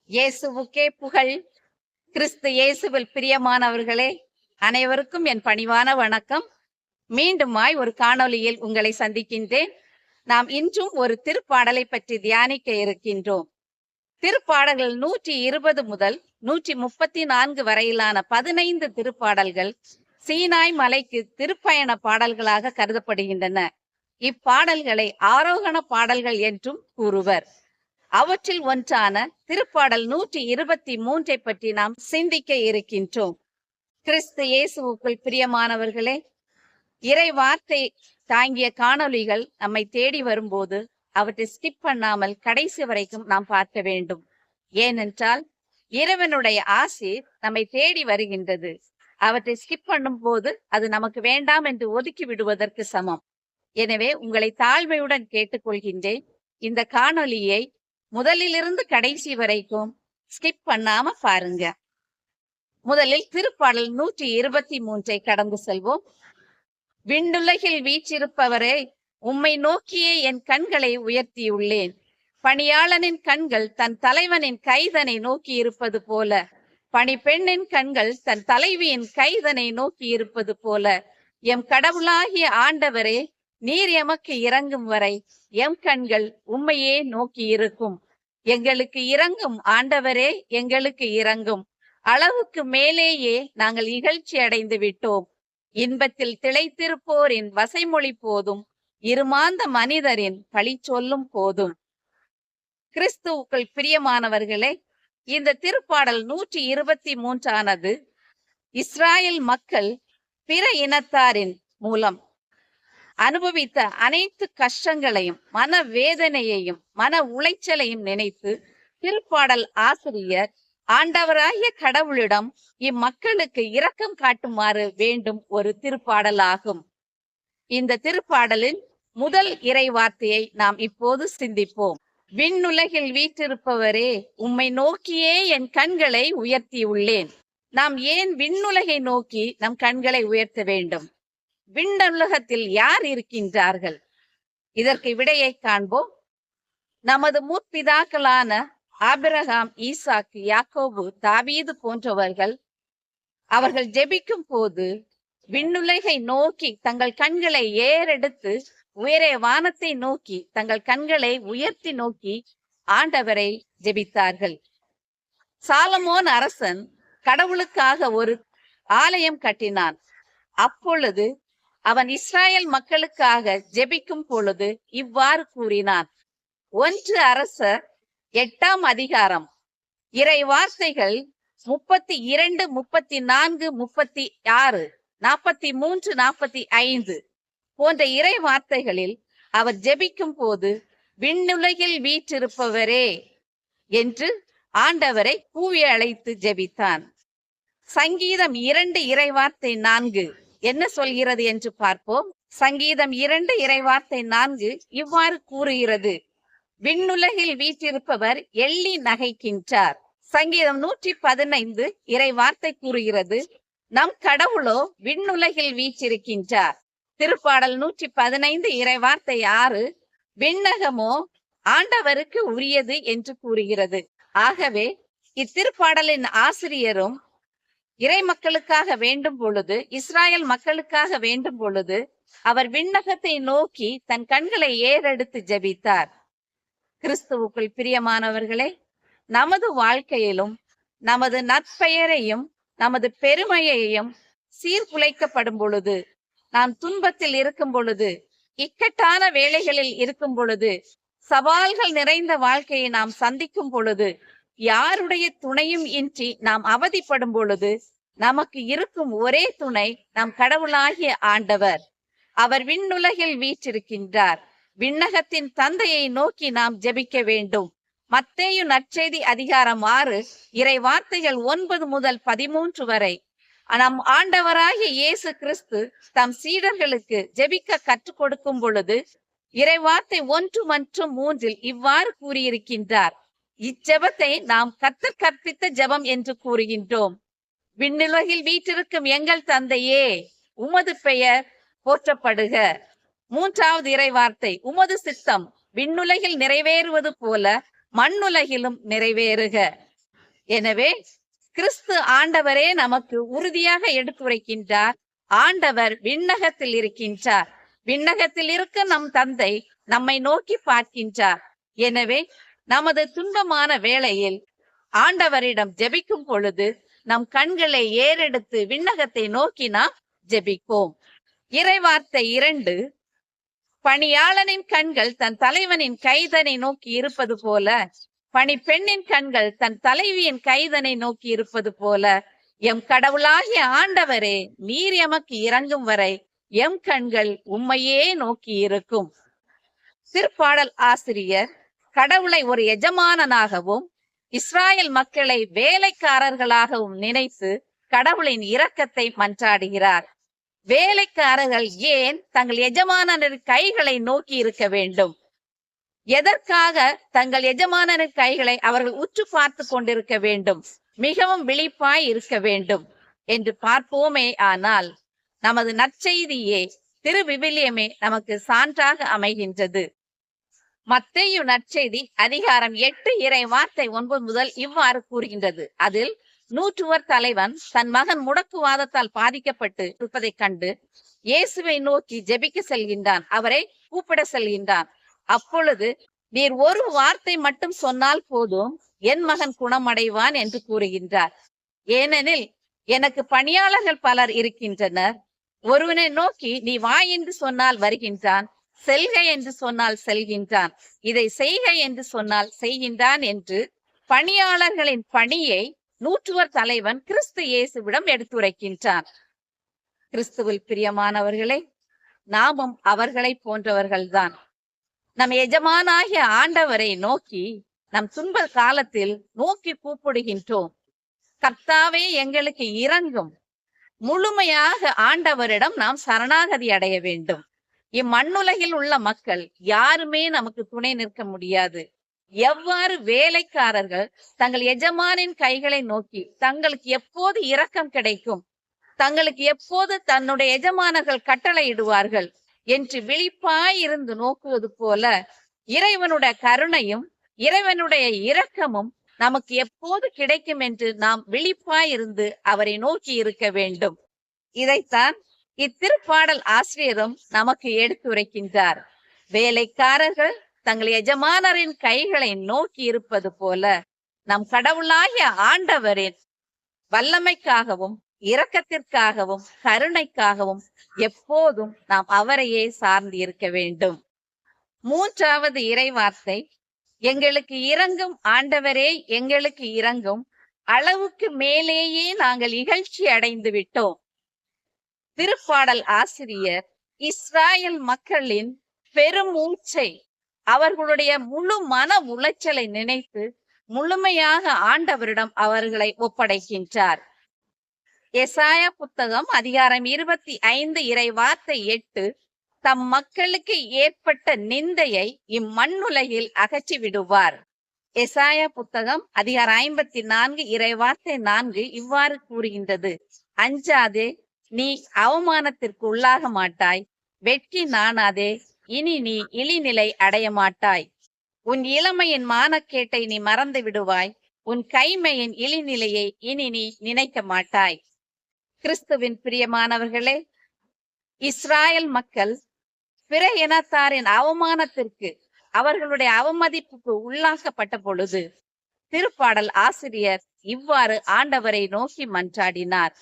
இயேசுவுக்கே புகழ். கிறிஸ்து இயேசுவில் பிரியமானவர்களே, அனைவருக்கும் என் பணிவான வணக்கம். மீண்டுமாய் ஒரு காணொளியில் உங்களை சந்திக்கின்றேன். நாம் இன்றும் ஒரு திருப்பாடலை பற்றி தியானிக்க இருக்கின்றோம். திருப்பாடல்கள் 120 முதல் 134 வரையிலான 15 திருப்பாடல்கள் சீனாய் மலைக்கு திருப்பயண பாடல்களாக கருதப்படுகின்றன. இப்பாடல்களை ஆரோகண பாடல்கள் என்றும் கூறுவர். அவற்றில் ஒன்றான திருப்பாடல் 123 பற்றி நாம் சிந்திக்க இருக்கின்றோம். கிறிஸ்து இயேசுவுக்குள் பிரியமானவர்களே, இறை வார்த்தை தாங்கிய காணொளிகள் நம்மை தேடி வரும்போது அவற்றை ஸ்கிப் பண்ணாமல் கடைசி வரைக்கும் நாம் பார்க்க வேண்டும். ஏனென்றால் இறைவனுடைய ஆசீர் நம்மை தேடி வருகின்றது. அவற்றை ஸ்கிப் பண்ணும் போது அது நமக்கு வேண்டாம் என்று ஒதுக்கி விடுவதற்கு சமம். எனவே உங்களை தாழ்மையுடன் கேட்டுக்கொள்கின்றேன், இந்த காணொளியை முதலிலிருந்து கடைசி வரைக்கும் ஸ்கிப் பண்ணாம பாருங்க. முதலில் திருப்பாடல் 123 கடந்து செல்வோம். விண்ணுலகில் வீற்றிருப்பவரே, உம்மை நோக்கியே என் கண்களை உயர்த்தியுள்ளேன். பணியாளனின் கண்கள் தன் தலைவனின் கைதனை நோக்கி இருப்பது போல, பணிப்பெண்ணின் கண்கள் தன் தலைவியின் கைதனை நோக்கி இருப்பது போல, எம் கடவுளாகிய ஆண்டவரே, நீர் எமக்கு இறங்கும் வரை எம் கண்கள் உம்மையே நோக்கி இருக்கும். எங்களுக்கு இறங்கும் ஆண்டவரே, எங்களுக்கு இறங்கும். அளவுக்கு மேலேயே நாங்கள் இகழ்ச்சி அடைந்து விட்டோம். இன்பத்தில் திளைத்திருப்போரின் வசைமொழி போதும், இருமாந்த மனிதரின் பழி சொல்லும் போதும். கிறிஸ்துவுக்குள் பிரியமானவர்களே, இந்த திருப்பாடல் 123 இஸ்ராயல் மக்கள் பிற இனத்தாரின் மூலம் அனுபவித்த அனைத்து கஷ்டங்களையும், மன வேதனையையும், மன உளைச்சலையும் நினைத்து திருப்பாடல் ஆசிரியர் ஆண்டவராகிய கடவுளிடம் இம்மக்களுக்கு இரக்கம் காட்டுமாறு வேண்டும் ஒரு திருப்பாடலாகும். இந்த திருப்பாடலின் முதல் இறை வார்த்தையை நாம் இப்போது சிந்திப்போம். விண்ணுலகில் வீற்றிருப்பவரே, உம்மை நோக்கியே என் கண்களை உயர்த்தியுள்ளேன். நாம் ஏன் விண்ணுலகை நோக்கி நம் கண்களை உயர்த்த வேண்டும்? விண்ணுலகத்தில் யார் இருக்கின்றார்கள்? இதற்கு விடையை காண்போம். நமது முற்பிதாக்களான ஆபிரகாம், ஈசாக்கு, யாக்கோபு, தாவீது போன்றவர்கள் அவர்கள் ஜெபிக்கும் போது விண்ணுலகை நோக்கி தங்கள் கண்களை ஏறெடுத்து உயரே வானத்தை நோக்கி தங்கள் கண்களை உயர்த்தி நோக்கி ஆண்டவரை ஜெபித்தார்கள். சாலமோன் அரசன் கடவுளுக்காக ஒரு ஆலயம் கட்டினான். அப்பொழுது அவன் இஸ்ராயல் மக்களுக்காக ஜெபிக்கும் பொழுது இவ்வாறு கூறினான். 1 அரசர் 8ஆம் அதிகாரம் இறை வார்த்தைகள் 32, 34, 36, 43, 45 போன்ற இறை வார்த்தைகளில் அவர் ஜெபிக்கும் போது விண்ணுலகில் வீற்றிருப்பவரே என்று ஆண்டவரை கூவி அழைத்து ஜெபித்தான். சங்கீதம் 2 இறை வார்த்தை 4 என்ன சொல்கிறது என்று பார்ப்போம். சங்கீதம் 2 இறை வார்த்தை 4 இவ்வாறு கூறுகிறது. விண்ணுலகில் வீற்றிருப்பவர் எள்ளி நகைக்கின்றார். சங்கீதம் 115 இறை வார்த்தை கூறுகிறது, நம் கடவுளோ விண்ணுலகில் வீற்றிருக்கின்றார். திருப்பாடல் 115 இறை வார்த்தை 6 விண்ணகமோ ஆண்டவருக்கு உரியது என்று கூறுகிறது. ஆகவே இத்திருப்பாடலின் ஆசிரியரும் இறை மக்களுக்காக வேண்டும் பொழுது, இஸ்ராயல் மக்களுக்காக வேண்டும் பொழுது அவர் விண்ணகத்தை நோக்கி தன் கண்களை ஏறெடுத்து ஜெபித்தார். கிறிஸ்துவுக்குள் பிரியமானவர்களே, நமது வாழ்க்கையிலும் நமது நற்பெயரையும் நமது பெருமையையும் சீர்குலைக்கப்படும் பொழுது, நாம் துன்பத்தில் இருக்கும் பொழுது, இக்கட்டான வேளைகளில் இருக்கும் பொழுது, சவால்கள் நிறைந்த வாழ்க்கையை நாம் சந்திக்கும் பொழுது, யாருடைய துணையும் இன்றி நாம் அவதிப்படும் பொழுது நமக்கு இருக்கும் ஒரே துணை நம் கடவுளாகிய ஆண்டவர். அவர் விண்ணுலகில் வீற்றிருக்கின்றார். விண்ணகத்தின் தந்தையை நோக்கி நாம் ஜெபிக்க வேண்டும். மத்தேயு நற்செய்தி அதிகாரம் 6 இறை வார்த்தைகள் 9 முதல் 13 வரை நம் ஆண்டவராகிய இயேசு கிறிஸ்து தம் சீடர்களுக்கு ஜெபிக்க கற்றுக் கொடுக்கும் பொழுது இறை வார்த்தை 1 மற்றும் 3 இவ்வாறு கூறியிருக்கின்றார். இச்செபத்தை நாம் கர்த்தர் கற்பித்த ஜெபம் என்று கூறுகின்றோம். விண்ணுலகில் வீற்றிருக்கும் எங்கள் தந்தையே, உமது பெயர் போற்றப்படுக. 3வது இறை வார்த்தை, உமது சித்தம் விண்ணுலகில் நிறைவேறுவது போல மண்ணுலகிலும் நிறைவேறுக. எனவே கிறிஸ்து ஆண்டவரே நமக்கு உறுதியாக எடுத்துரைக்கின்றார். ஆண்டவர் விண்ணகத்தில் இருக்கின்றார். விண்ணகத்தில் இருக்க நம் தந்தை நம்மை நோக்கி பார்க்கின்றார். எனவே நமது துன்பமான வேளையில் ஆண்டவரிடம் ஜெபிக்கும் பொழுது நம் கண்களை ஏறெடுத்து விண்ணகத்தை நோக்கி நாம் ஜெபிப்போம். இறைவார்த்தை 2, பணியாளனின் கண்கள் தன் தலைவனின் கைதனை நோக்கி இருப்பது போல, பணி பெண்ணின் கண்கள் தன் தலைவியின் கைதனை நோக்கி இருப்பது போல, எம் கடவுளாகிய ஆண்டவரே, நீர் எமக்கு இறங்கும் வரை எம் கண்கள் உம்மையே நோக்கி இருக்கும். திருப்பாடல் ஆசிரியர் கடவுளை ஒரு எஜமானனாகவும் இஸ்ராயல் மக்களை வேலைக்காரர்களாகவும் நினைத்து கடவுளின் இரக்கத்தை மன்றாடுகிறார். வேலைக்காரர்கள் ஏன் தங்கள் எஜமானரின் கைகளை நோக்கி இருக்க வேண்டும்? எதற்காக தங்கள் எஜமானரின் கைகளை அவர்கள் உற்று பார்த்து கொண்டிருக்க வேண்டும், மிகவும் விழிப்பாய் இருக்க வேண்டும் என்று பார்ப்போமே. ஆனால் நமது நற்செய்தியே, திருவிவிலியமே நமக்கு சான்றாக அமைகின்றது. மத்தேயு நற்செய்தி அதிகாரம் 8 இறை வார்த்தை 9 முதல் இவ்வாறு கூறுகின்றது. அதில் நூற்றுவர் தலைவன் தன் மகன் முடக்குவாதத்தால் பாதிக்கப்பட்டு இருப்பதைக் கண்டு இயேசுவை நோக்கி ஜெபிக்க செல்கின்றான். அவரை கூப்பிட செல்கின்றான். அப்பொழுது, நீர் ஒரு வார்த்தை மட்டும் சொன்னால் போதும், என் மகன் குணமடைவான் என்று கூறுகின்றார். ஏனெனில் எனக்கு பணியாளர்கள் பலர் இருக்கின்றனர். ஒருவனை நோக்கி நீ வா என்று சொன்னால் வருகின்றான், செல்க என்று சொன்னால் செல்கின்றான், இதை செய்க என்று சொன்னால் செய்கின்றான் என்று பணியாளர்களின் பணியை நூற்றுவர் தலைவன் கிறிஸ்து இயேசுவிடம் எடுத்துரைக்கின்றான். கிறிஸ்துவில் பிரியமானவர்களே, நாமும் அவர்களை போன்றவர்கள்தான். நம் எஜமானாகிய ஆண்டவரை நோக்கி நம் துன்ப காலத்தில் நோக்கி கூப்பிடுகின்றோம். கர்த்தாவே எங்களுக்கு இறங்கும். முழுமையாக ஆண்டவரிடம் நாம் சரணாகதி அடைய வேண்டும். இம்மண்ணுலகில் உள்ள மக்கள் யாருமே நமக்கு துணை நிற்க முடியாது. எவ்வாறு வேலைக்காரர்கள் தங்கள் எஜமானின் கைகளை நோக்கி தங்களுக்கு எப்போது இரக்கம் கிடைக்கும், தங்களுக்கு எப்போது தன்னுடைய எஜமானர்கள் கட்டளையிடுவார்கள் என்று விழிப்பாய் இருந்து நோக்குவது போல, இறைவனுடைய கருணையும் இறைவனுடைய இரக்கமும் நமக்கு எப்போது கிடைக்கும் என்று நாம் விழிப்பாய் இருந்து அவரை நோக்கி இருக்க வேண்டும். இதைத்தான் இத்திருப்பாடல் ஆசிரியரும் நமக்கு எடுத்துரைக்கின்றார். வேலைக்காரர்கள் தங்கள் எஜமானரின் கைகளை நோக்கி இருப்பது போல, நம் கடவுளாகிய ஆண்டவரின் வல்லமைக்காகவும் இரக்கத்திற்காகவும் கருணைக்காகவும் எப்போதும் நாம் அவரையே சார்ந்து இருக்க வேண்டும். 3வது இறைவார்த்தை, எங்களுக்கு இறங்கும் ஆண்டவரே, எங்களுக்கு இறங்கும். அளவுக்கு மேலேயே நாங்கள் இகழ்ச்சி அடைந்து விட்டோம். திருப்பாடல் ஆசிரியர் இஸ்ராயல் மக்களின் பெருமூச்சை, அவர்களுடைய முழு மன உளைச்சலை நினைத்து முழுமையாக ஆண்டவரிடம் அவர்களை ஒப்படைக்கின்றார். எசாயா புத்தகம் அதிகாரம் 25 இறை வார்த்தை 8, தம் மக்களுக்கு ஏற்பட்ட நிந்தையை இம்மண்ணுலகில் அகற்றி விடுவார். எசாயா புத்தகம் அதிகாரம் 54 இறை வார்த்தை 4 இவ்வாறு கூறுகின்றது. அஞ்சாதே, நீ அவமானத்திற்கு உள்ளாக மாட்டாய். வெட்கி நாணாதே, இனி நீ இழிநிலை அடைய மாட்டாய். உன் இளமையின் மானக்கேட்டை நீ மறந்து விடுவாய். உன் கைமையின் இழிநிலையை இனி நீ நினைக்க மாட்டாய். கிறிஸ்துவின் பிரியமானவர்களே, இஸ்ராயல் மக்கள் பிற இனத்தாரின் அவமானத்திற்கு, அவர்களுடைய அவமதிப்புக்கு உள்ளாக்கப்பட்ட பொழுது திருப்பாடல் ஆசிரியர் இவ்வாறு ஆண்டவரை நோக்கி மன்றாடினார்.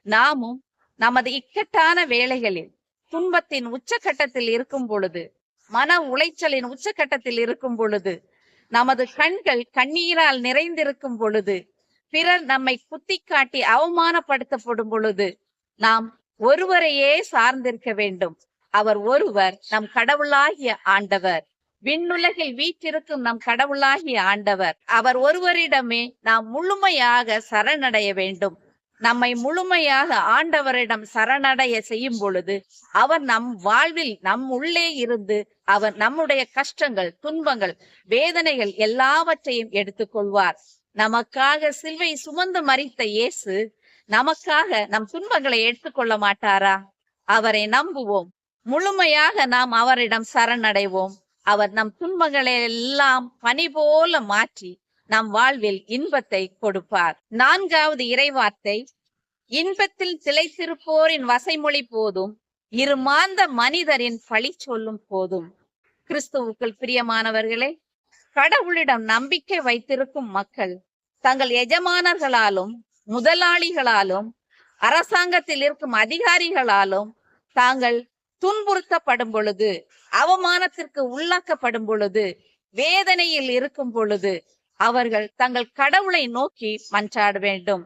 நாமும் நமது இக்கட்டான வேளைகளில், துன்பத்தின் உச்சகட்டத்தில் இருக்கும் பொழுது, மன உளைச்சலின் உச்சகட்டத்தில் இருக்கும் பொழுது, நமது கண்கள் கண்ணீரால் நிறைந்திருக்கும் பொழுது, பிறர் நம்மை குத்தி காட்டி அவமானப்படுத்தப்படும் பொழுது, நாம் ஒருவரையே சார்ந்திருக்க வேண்டும். அவர் ஒருவர் நம் கடவுளாகிய ஆண்டவர். விண்ணுலகில் வீற்றிருக்கும் நம் கடவுளாகிய ஆண்டவர். அவர் ஒருவரிடமே நாம் முழுமையாக சரணடைய வேண்டும். நம்மை முழுமையாக ஆண்டவரிடம் சரணடைய செய்யும் பொழுது அவர் நம் வாழ்வில் நம் உள்ளே இருந்து அவர் நம்முடைய கஷ்டங்கள், துன்பங்கள், வேதனைகள் எல்லாவற்றையும் எடுத்துக்கொள்வார். நமக்காக சிலுவை சுமந்து மரித்த இயேசு நமக்காக நம் துன்பங்களை எடுத்துக்கொள்ள மாட்டாரா? அவரை நம்புவோம். முழுமையாக நாம் அவரிடம் சரணடைவோம். அவர் நம் துன்பங்களை எல்லாம் பனி போல மாற்றி நம் வாழ்வில் இன்பத்தை கொடுப்பார். 4வது இறைவார்த்தை, இன்பத்தில் திளைத்திருப்போரின் வசைமொழி போதும், இருமாந்த மனிதரின் பழி சொல்லும் போதும். கிறிஸ்துவுக்குள் பிரியமானவர்களே, கடவுளிடம் நம்பிக்கை வைத்திருக்கும் மக்கள் தங்கள் எஜமானர்களாலும் முதலாளிகளாலும் அரசாங்கத்தில் இருக்கும் அதிகாரிகளாலும் தாங்கள் துன்புறுத்தப்படும் பொழுது, அவமானத்திற்கு உள்ளாக்கப்படும் பொழுது, வேதனையில் இருக்கும் பொழுது அவர்கள் தங்கள் கடவுளை நோக்கி மன்றாட வேண்டும்.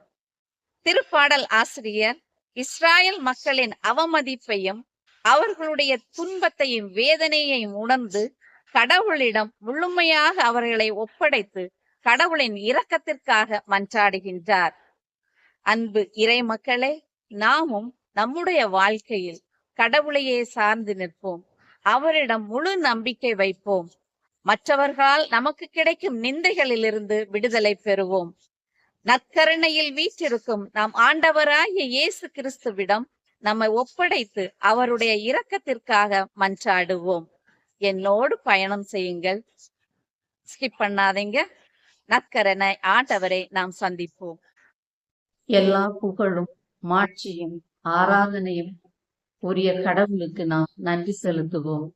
திருப்பாடல் ஆசிரியர் இஸ்ராயல் மக்களின் அவமதிப்பையும் அவர்களுடைய துன்பத்தையும் வேதனையையும் உணர்ந்து கடவுளிடம் முழுமையாக அவர்களை ஒப்படைத்து கடவுளின் இரக்கத்திற்காக மன்றாடுகின்றார். அன்பு இறை மக்களே, நாமும் நம்முடைய வாழ்க்கையில் கடவுளையே சார்ந்து நிற்போம். அவரிடம் முழு நம்பிக்கை வைப்போம். மற்றவர்களால் நமக்கு கிடைக்கும் நிந்தைகளிலிருந்து விடுதலை பெறுவோம். நற்கருணையில் வீற்றிருக்கும் நம் ஆண்டவராகிய இயேசு கிறிஸ்துவிடம் நம்மை ஒப்படைத்து அவருடைய இரக்கத்திற்காக மன்றாடுவோம். என்னோடு பயணம் செய்யுங்கள், ஸ்கிப் பண்ணாதீங்க. நற்கருணை ஆண்டவரை நாம் சந்திப்போம். எல்லா புகழும் மாட்சியும் ஆராதனையும் உரிய கடவுளுக்கு நாம் நன்றி செலுத்துவோம்.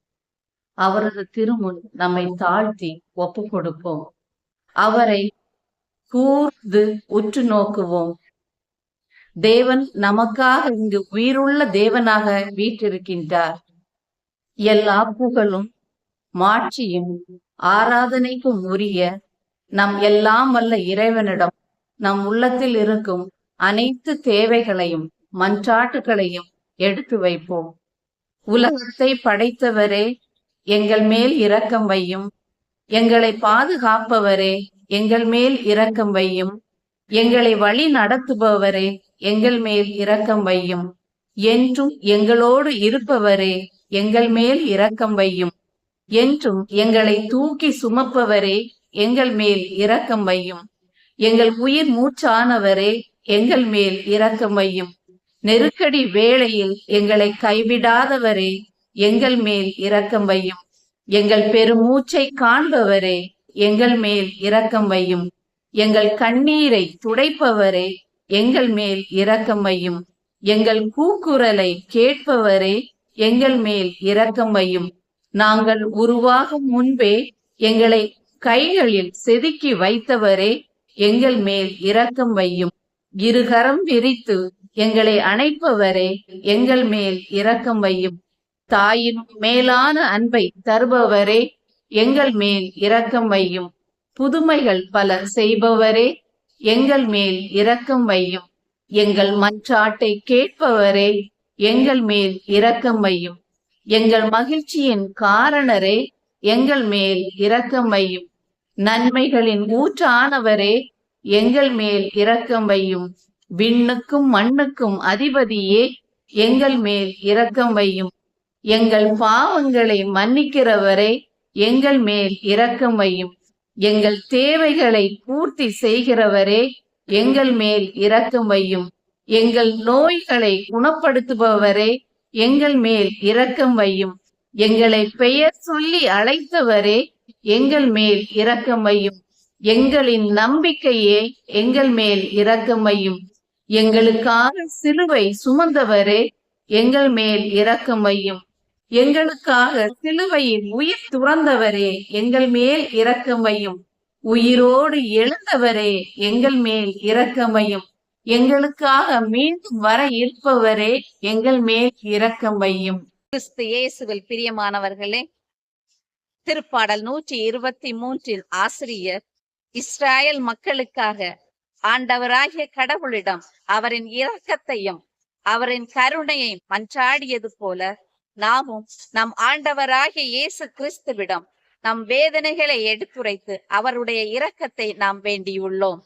அவரது திருமுன் நம்மை தாழ்த்தி ஒப்பு கொடுப்போம். அவரை கூர்ந்து உற்று நோக்குவோம். தேவன் நமக்காக இங்கு உயிருள்ள தேவனாக வீற்றிருக்கின்றார். எல்லா புகழும் மாட்சியும் ஆராதனைக்கும் உரிய நம் எல்லாம் வல்ல இறைவனிடம் நம் உள்ளத்தில் இருக்கும் அனைத்து தேவைகளையும் மன்றாட்டுகளையும் எடுத்து வைப்போம். உலகத்தை படைத்தவரே, எங்கள் மேல் இரக்கம் வையும். எங்களை பாதுகாப்பவரே, எங்கள் மேல் இரக்கம் வையும். எங்களை வழி நடத்துபவரே, எங்கள் மேல் இரக்கம் வையும். என்றும் எங்களோடு இருப்பவரே, எங்கள் மேல் இரக்கம் வையும். என்றும் எங்களை தூக்கி சுமப்பவரே, எங்கள் மேல் இரக்கம் வையும். எங்கள் உயிர் மூச்சானவரே, எங்கள் மேல் இரக்கம் வையும். நெருக்கடி வேளையில் எங்களை கைவிடாதவரே, எங்கள் மேல் இரக்கம் வையும். எங்கள் பெருமூச்சை காண்பவரே, எங்கள் மேல் இரக்கம் வையும். எங்கள் கண்ணீரை துடைப்பவரே, எங்கள் மேல் இரக்கம் வையும். எங்கள் கூக்குரலை கேட்பவரே, எங்கள் மேல் இரக்கம் வையும். நாங்கள் உருவாகும் முன்பே எங்களை கைகளில் செதுக்கி வைத்தவரே, எங்கள் மேல் இரக்கம் வையும். இருகரம் விரித்து எங்களை அணைப்பவரே, எங்கள் மேல் இரக்கம் வையும். தாயின் மேலான அன்பை தருபவரே, எங்கள் மேல் இரக்கம் வையும். புதுமைகள் பல செய்பவரே, எங்கள் மேல் இரக்கம் வையும். எங்கள் மன்றாட்டை கேட்பவரே, எங்கள் மேல் இரக்கம் வையும். எங்கள் மகிழ்ச்சியின் காரணரே, எங்கள் மேல் இரக்கம் வையும். நன்மைகளின் ஊற்றானவரே, எங்கள் மேல் இரக்கம் வையும். விண்ணுக்கும் மண்ணுக்கும் அதிபதியே, எங்கள் மேல் இரக்கம் வையும். எங்கள் பாவங்களை மன்னிக்கிறவரே, எங்கள் மேல் இரக்கம் வையும். எங்கள் தேவைகளை பூர்த்தி செய்கிறவரே, எங்கள் மேல் இரக்கம் வையும். எங்கள் நோய்களை குணப்படுத்துபவரே, எங்கள் மேல் இரக்கம் வையும். எங்களை பெயர் சொல்லி அழைத்தவரே, எங்கள் மேல் இரக்கம் வையும். எங்களின் நம்பிக்கையே, எங்கள் மேல் இரக்கம் வையும். எங்களுக்காக சிலுவை சுமந்தவரே, எங்கள் மேல் இரக்கம் வையும். எங்களுக்காக சிலுவையில் உயிர் துறந்தவரே, எங்கள் மேல் இரக்கம் வையும். உயிரோடு எழுந்தவரே, எங்கள் மேல் இரக்கம் வையும். எங்களுக்காக மீண்டும் வர இருப்பவரே, எங்கள் மேல் இரக்கம் வையும். கிறிஸ்து இயேசுவில் பிரியமானவர்களே, திருப்பாடல் 123 ஆசிரியர் இஸ்ராயல் மக்களுக்காக ஆண்டவராகிய கடவுளிடம் அவரின் இரக்கத்தையும் அவரின் கருணையையும் மன்றாடியது போல நாமும் நம் ஆண்டவராகிய இயேசு கிறிஸ்துவிடம் நம் வேதனைகளை எடுத்துரைத்து அவருடைய இரக்கத்தை நாம் வேண்டியுள்ளோம்.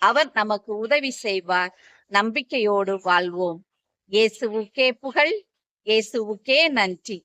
அவர் நமக்கு உதவி செய்வார். நம்பிக்கையோடு வாழ்வோம். இயேசுவுக்கே புகழ், இயேசுவுக்கே நன்றி.